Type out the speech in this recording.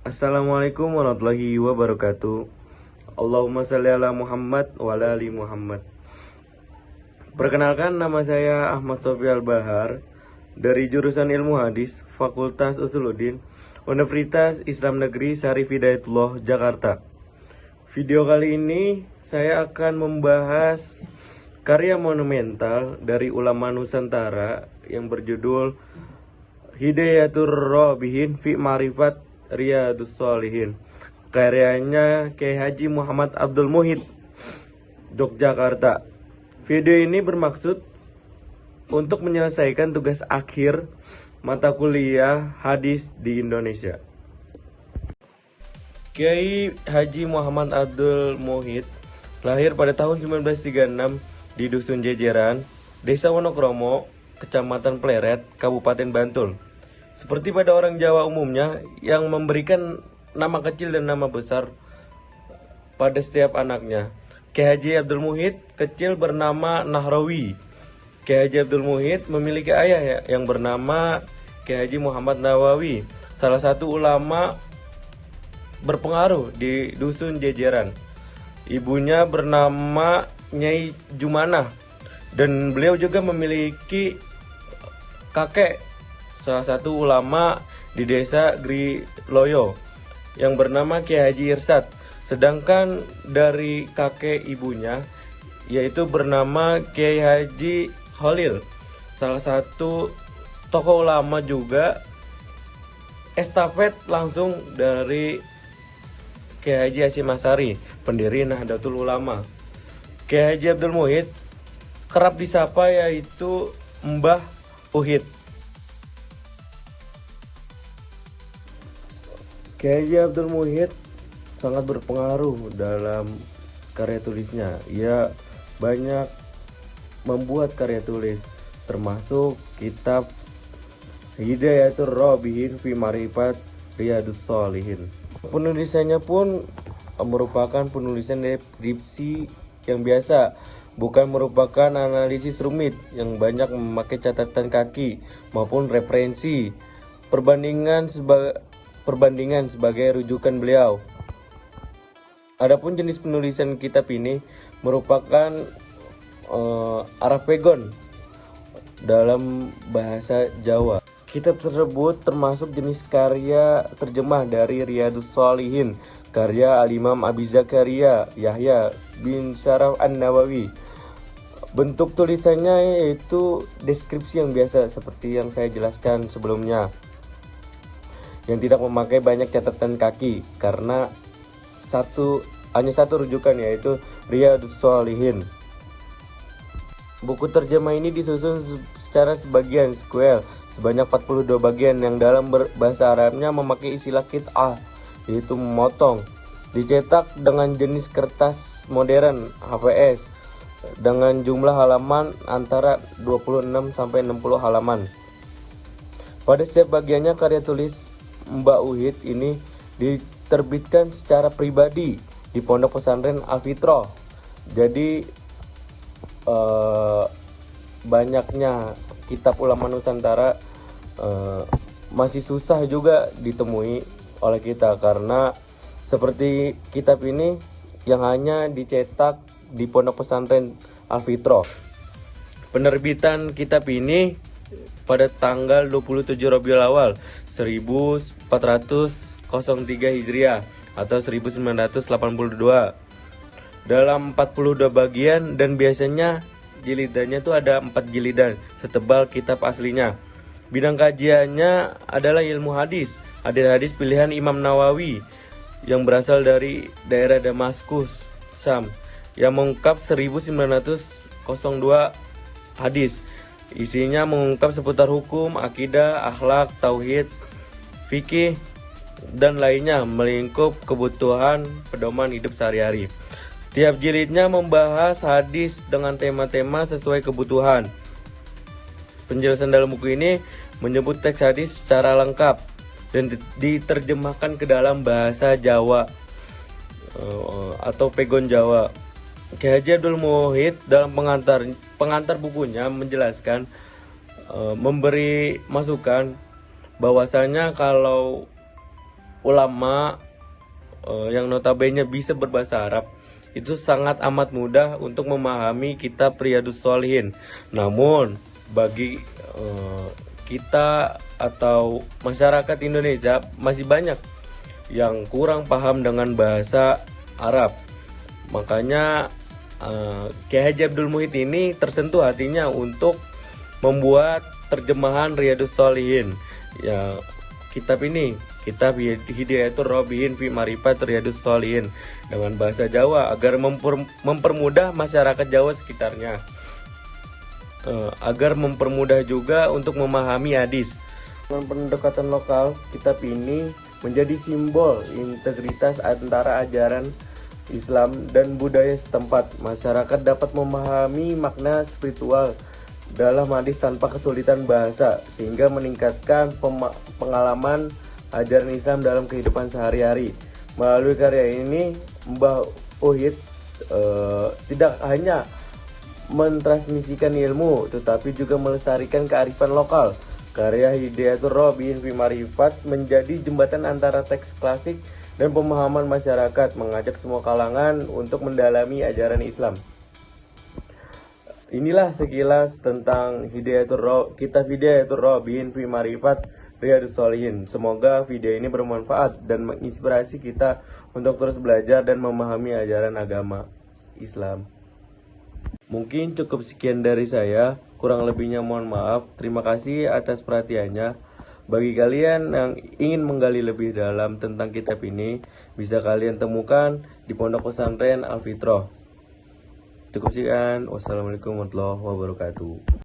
Assalamualaikum warahmatullahi wabarakatuh. Allahumma shalli ala Muhammad wa ala ali Muhammad. Perkenalkan, nama saya Ahmad Sofi Al-Bahar dari jurusan Ilmu Hadis, Fakultas Usuluddin, Universitas Islam Negeri Syarif Hidayatullah, Jakarta. Video kali ini saya akan membahas karya monumental dari ulama Nusantara yang berjudul Hidayatur Robihin fi Ma'rifat Riyadus Shalihin, karyanya Kiai Haji Muhammad Abdul Muhid, Yogyakarta. Video ini bermaksud untuk menyelesaikan tugas akhir mata kuliah hadis di Indonesia. Kiai Haji Muhammad Abdul Muhid lahir pada tahun 1936 di Dusun Jejeran, Desa Wonokromo, Kecamatan Pleret, Kabupaten Bantul. Seperti pada orang Jawa umumnya yang memberikan nama kecil dan nama besar pada setiap anaknya. Kiai Haji Abdul Muhid kecil bernama Nahrawi. Kiai Haji Abdul Muhid memiliki ayah yang bernama Kiai Haji Muhammad Nawawi, salah satu ulama berpengaruh di Dusun Jejeran. Ibunya bernama Nyai Jumanah, dan beliau juga memiliki kakek, salah satu ulama di desa Griloyo yang bernama Kiai Haji Irsad. Sedangkan dari kakek ibunya yaitu bernama Kiai Haji Khalil, salah satu tokoh ulama juga, estafet langsung dari Kiai Haji Hasyim Asy'ari, pendiri Nahdlatul Ulama. Kiai Haji Abdul Muhid kerap disapa yaitu Mbah Uhid. Kiai Haji Abdul Muhid sangat berpengaruh dalam karya tulisnya. Ia banyak membuat karya tulis, termasuk kitab Hidayatur Robihin fi Ma'rifat Riyadus Shalihin. Penulisannya pun merupakan penulisan deskripsi yang biasa, bukan merupakan analisis rumit yang banyak memakai catatan kaki maupun referensi perbandingan sebagai rujukan beliau. Adapun jenis penulisan kitab ini merupakan Arapegon dalam bahasa Jawa. Kitab tersebut termasuk jenis karya terjemah dari Riyadus Shalihin, karya Al-Imam Abi Zakaria Yahya bin Syaraf An-Nawawi. Bentuk tulisannya yaitu deskripsi yang biasa seperti yang saya jelaskan sebelumnya, yang tidak memakai banyak catatan kaki karena hanya satu rujukan, yaitu Riyadus Shalihin. Buku terjemah ini disusun secara sebagian sekuel sebanyak 42 bagian yang dalam bahasa Arabnya memakai istilah qit'ah, yaitu memotong. Dicetak dengan jenis kertas modern HVS dengan jumlah halaman antara 26 sampai 60 halaman. Pada setiap bagiannya karya tulis Mbah Uhid ini diterbitkan secara pribadi di Pondok Pesantren Al-Fitrah. Jadi banyaknya kitab ulama Nusantara masih susah juga ditemui oleh kita, karena seperti kitab ini yang hanya dicetak di Pondok Pesantren Al-Fitrah. Penerbitan kitab ini pada tanggal 27 Rabiul Awal 1403 Hijriah atau 1982 dalam 42 bagian, dan biasanya jilidannya tuh ada 4 jilidan setebal kitab aslinya. Bidang kajiannya adalah ilmu hadis. Hadis pilihan Imam Nawawi yang berasal dari daerah Damaskus, Syam, yang mengungkap 1902 hadis. Isinya mengungkap seputar hukum, akidah, akhlak, tauhid, fikih, dan lainnya, melingkup kebutuhan pedoman hidup sehari-hari. Tiap jilidnya membahas hadis dengan tema-tema sesuai kebutuhan. Penjelasan dalam buku ini menyebut teks hadis secara lengkap dan diterjemahkan ke dalam bahasa Jawa atau pegon Jawa. Kiai Haji Abdul Muhid dalam pengantar bukunya menjelaskan, memberi masukan bahwasanya kalau ulama yang notabene bisa berbahasa Arab, itu sangat amat mudah untuk memahami kitab Riyadhus Shalihin. Namun bagi kita atau masyarakat Indonesia masih banyak yang kurang paham dengan bahasa Arab. Makanya Kiai Haji Abdul Muhyidd ini tersentuh hatinya untuk membuat terjemahan Riyadhus Shalihin. Ya, kitab ini, kitab Hidayatul Robihin fi Marifat Riyadhus Shalihin dengan bahasa Jawa agar mempermudah masyarakat Jawa sekitarnya. Agar mempermudah juga untuk memahami hadis. Dengan pendekatan lokal, kitab ini menjadi simbol integritas antara ajaran Islam dan budaya setempat. Masyarakat dapat memahami makna spiritual dalam hadis tanpa kesulitan bahasa, sehingga meningkatkan pengalaman ajaran Islam dalam kehidupan sehari-hari. Melalui karya ini, Mbah Uhid tidak hanya mentransmisikan ilmu, tetapi juga melestarikan kearifan lokal. Karya Hidayatul Robihin fi Marifat menjadi jembatan antara teks klasik dan pemahaman masyarakat, mengajak semua kalangan untuk mendalami ajaran Islam. Inilah sekilas tentang kitab Hidayatul Robihin fi Marifat Riyadhus Shalihin. Semoga video ini bermanfaat dan menginspirasi kita untuk terus belajar dan memahami ajaran agama Islam. Mungkin cukup sekian dari saya, kurang lebihnya mohon maaf. Terima kasih atas perhatiannya. Bagi kalian yang ingin menggali lebih dalam tentang kitab ini, bisa kalian temukan di Pondok Pesantren Al Fitrah. Cukup sekian. Wassalamualaikum warahmatullahi wabarakatuh.